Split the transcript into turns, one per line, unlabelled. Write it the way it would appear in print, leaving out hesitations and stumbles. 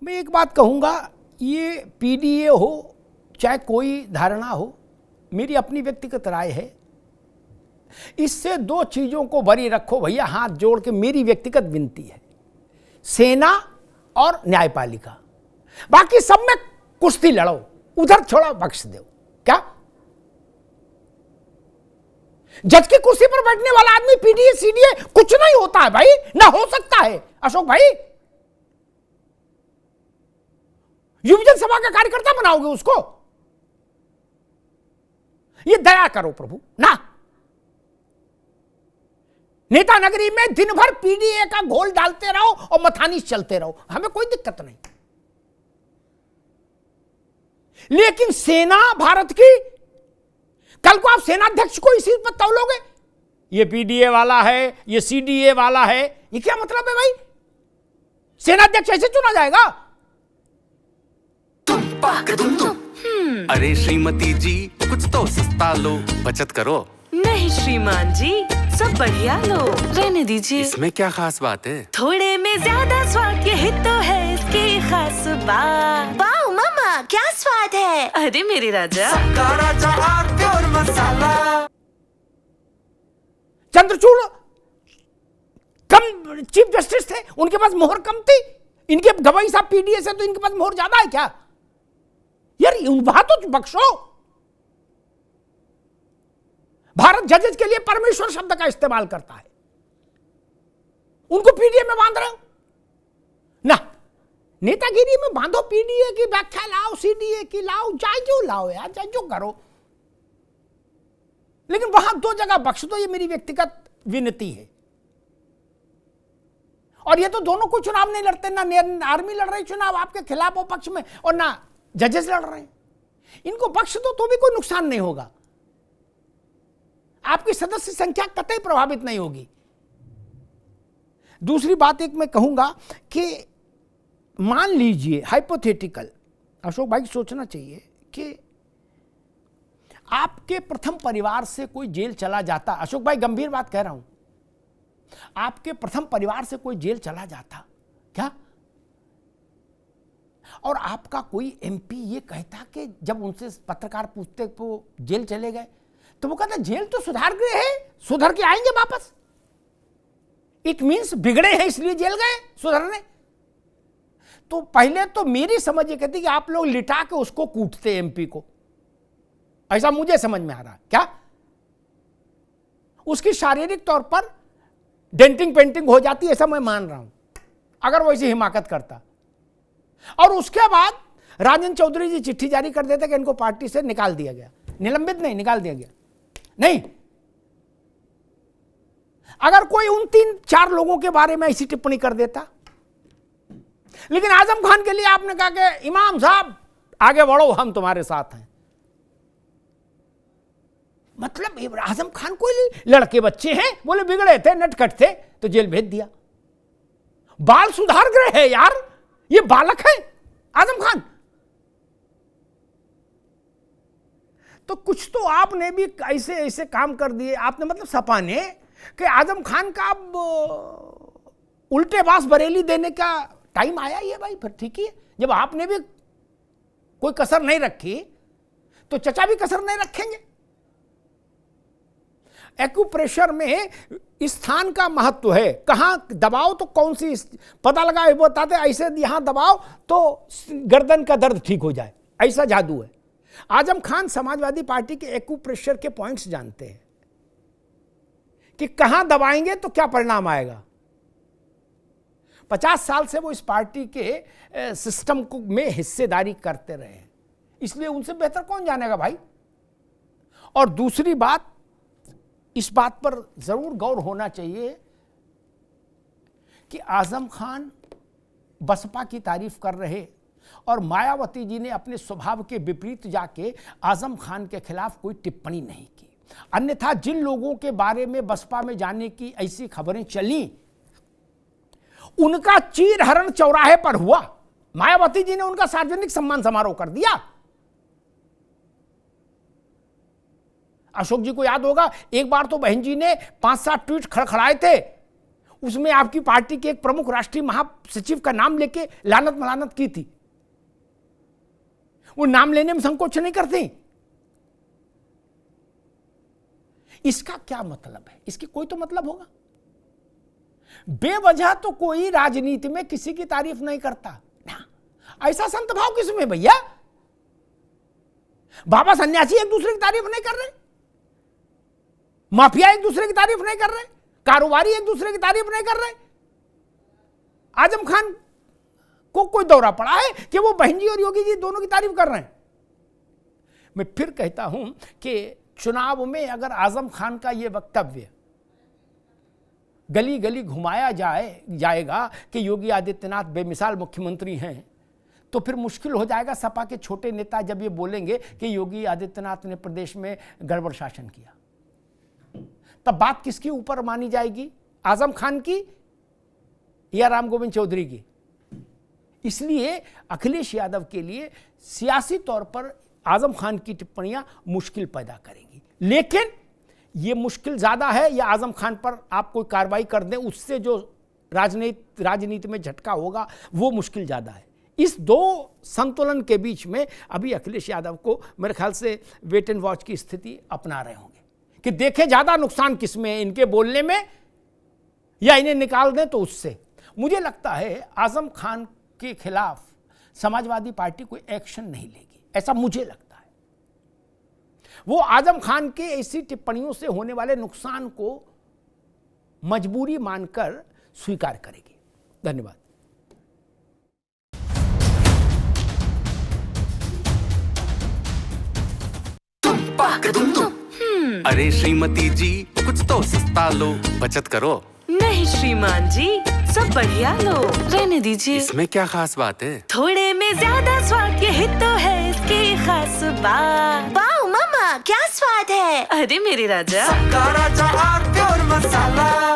मैं एक बात कहूँगा, ये पीडीए हो चाहे कोई धारणा हो, मेरी अपनी व्यक्तिगत राय है, इससे दो चीज़ों को बरी रखो भैया, हाथ जोड़ के मेरी व्यक्तिगत विनती है, सेना और न्यायपालिका। बाकी सब में कुश्ती लड़ो, उधर छोड़ा बख्श दो। क्या जज की कुर्सी पर बैठने वाला आदमी पीडीए सीडीए कुछ नहीं होता है भाई, ना हो सकता है। अशोक भाई, युवजन सभा का कार्यकर्ता बनाओगे उसको? ये दया करो प्रभु ना। नेता नगरी में दिन भर पीडीए का घोल डालते रहो और मथानीस चलते रहो, हमें कोई दिक्कत नहीं। लेकिन सेना भारत की, कल को आप सेनाध्यक्ष को इसी पर तौलोगे, ये पीडीए वाला है, ये सीडीए वाला है, ये क्या मतलब है भाई? सेनाध्यक्ष ऐसे चुना जाएगा?
अरे श्रीमती जी, कुछ तो सस्ता लो, बचत करो।
नहीं श्रीमान जी, सब बढ़िया लो, रहने दीजिए।
इसमें क्या खास बात है?
थोड़े में ज्यादा स्वाद, यही तो है इसकी खास बात।
वाह मामा, क्या स्वाद है।
अरे मेरे राजा,
प्योर मसाला।
चंद्रचूड़ कम चीफ जस्टिस थे, उनके पास मोहर कम थी। इनके गवाही साहब पीडीए से, तो इनके पास मोहर ज्यादा है क्या यार? वहां तो बख्शो। भारत जजेस के लिए परमेश्वर शब्द का इस्तेमाल करता है, उनको पीडीए में बांध रहे हो ना। नेतागिरी में बांधो, पीडीए की व्याख्या लाओ, सीडीए की लाओ, चाहे जो लाओ यार, चाहे जो करो, लेकिन वहां दो जगह बख्श दो, ये मेरी व्यक्तिगत विनती है। और ये तो दोनों कोई चुनाव नहीं लड़ते, ना आर्मी लड़ रही चुनाव आपके खिलाफ और पक्ष में, और ना जजेस लड़ रहे हैं। इनको बख्श दो तो भी कोई नुकसान नहीं होगा, आपकी सदस्य संख्या कतई प्रभावित नहीं होगी। दूसरी बात एक मैं कहूंगा कि मान लीजिए हाइपोथेटिकल, अशोक भाई सोचना चाहिए कि आपके प्रथम परिवार से कोई जेल चला जाता, अशोक भाई गंभीर बात कह रहा हूं, आपके प्रथम परिवार से कोई जेल चला जाता क्या, और आपका कोई एमपी ये कहता कि जब उनसे पत्रकार पूछते वो जेल चले गए, तो वो कहता जेल तो सुधार गृह है, सुधर के आएंगे वापस, इट मींस बिगड़े हैं इसलिए जेल गए सुधरने। तो पहले तो मेरी समझ ये कहती कि आप लोग लिटा के उसको कूटते एमपी को, ऐसा मुझे समझ में आ रहा। क्या उसकी शारीरिक तौर पर डेंटिंग पेंटिंग हो जाती, ऐसा मैं मान रहा हूं, अगर वो ऐसी हिमाकत करता। और उसके बाद राजन चौधरी जी चिट्ठी जारी कर देते कि इनको पार्टी से निकाल दिया गया, निलंबित नहीं, निकाल दिया गया। नहीं, अगर कोई उन 3-4 लोगों के बारे में ऐसी टिप्पणी कर देता, लेकिन आजम खान के लिए आपने कहा कि इमाम साहब आगे बढ़ो, हम तुम्हारे साथ हैं। मतलब आजम खान कोई लड़के बच्चे हैं, बोले बिगड़े थे, नटखट थे, तो जेल भेज दिया। बाल सुधार गृह है यार, ये बालक है आजम खान। तो कुछ तो आपने भी ऐसे ऐसे काम कर दिए आपने, मतलब सपा ने, कि आजम खान का अब उल्टे बास बरेली देने का टाइम आया ही है भाई। फिर ठीक ही है, जब आपने भी कोई कसर नहीं रखी तो चचा भी कसर नहीं रखेंगे। एक्यूप्रेशर में स्थान का महत्व है, कहां दबाओ तो कौन सी पता लगा, बताते ऐसे यहां दबाओ तो गर्दन का दर्द ठीक हो जाए, ऐसा जादू है। आजम खान समाजवादी पार्टी के एक्यूप्रेशर के पॉइंट्स जानते हैं कि कहां दबाएंगे तो क्या परिणाम आएगा। 50 साल से वो इस पार्टी के सिस्टम में हिस्सेदारी करते रहे हैं, इसलिए उनसे बेहतर कौन जानेगा भाई। और दूसरी बात, इस बात पर जरूर गौर होना चाहिए कि आजम खान बसपा की तारीफ कर रहे और मायावती जी ने अपने स्वभाव के विपरीत जाके आजम खान के खिलाफ कोई टिप्पणी नहीं की। अन्यथा जिन लोगों के बारे में बसपा में जाने की ऐसी खबरें चली, उनका चीरहरण चौराहे पर हुआ, मायावती जी ने उनका सार्वजनिक सम्मान समारोह कर दिया। अशोक जी को याद होगा, एक बार तो बहन जी ने 5-7 ट्वीट खड़खड़ाए थे, उसमें आपकी पार्टी के एक प्रमुख राष्ट्रीय महासचिव का नाम लेके लानत मलानत की थी। वो नाम लेने में संकोच नहीं करते। इसका क्या मतलब है? इसकी कोई तो मतलब होगा। बेवजह तो कोई राजनीति में किसी की तारीफ नहीं करता ना। ऐसा संत भाव किसमें भैया? बाबा सन्यासी एक दूसरे की तारीफ नहीं कर रहे, माफिया एक दूसरे की तारीफ नहीं कर रहे, कारोबारी एक दूसरे की तारीफ नहीं कर रहे। आजम खान को कोई दौरा पड़ा है कि वो बहन जी और योगी जी दोनों की तारीफ कर रहे हैं? मैं फिर कहता हूं कि चुनाव में अगर आजम खान का यह वक्तव्य गली गली घुमाया जाएगा कि योगी आदित्यनाथ बेमिसाल मुख्यमंत्री हैं, तो फिर मुश्किल हो जाएगा सपा के छोटे नेता जब ये बोलेंगे कि योगी आदित्यनाथ ने प्रदेश में गड़बड़ शासन किया। तब बात किसके ऊपर मानी जाएगी? आजम खान की या राम गोविंद चौधरी की? इसलिए अखिलेश यादव के लिए सियासी तौर पर आजम खान की टिप्पणियां मुश्किल पैदा करेंगी। लेकिन यह मुश्किल ज्यादा है या आजम खान पर आप कोई कार्रवाई कर दें, उससे जो राजनीति में झटका होगा वो मुश्किल ज्यादा है। इस दो संतुलन के बीच में अभी अखिलेश यादव को मेरे ख्याल से वेट एंड वॉच की स्थिति अपना रहे होंगे कि देखें ज्यादा नुकसान किसमें है, इनके बोलने में या इन्हें निकाल दें तो उससे। मुझे लगता है आजम खान के खिलाफ समाजवादी पार्टी कोई एक्शन नहीं लेगी, ऐसा मुझे लगता है। वो आजम खान के ऐसी टिप्पणियों से होने वाले नुकसान को मजबूरी मानकर स्वीकार करेगी। धन्यवाद।
अरे श्रीमती जी कुछ तो सस्ता लो, बचत करो।
नहीं श्रीमान जी, सब बढ़िया लो, रहने दीजिए।
इसमें क्या खास बात है?
थोड़े में ज्यादा स्वाद, यही तो है इसकी खास बात।
वाह मम्मा, क्या स्वाद है।
अरे मेरे राजा,
राजा और प्योर मसाला।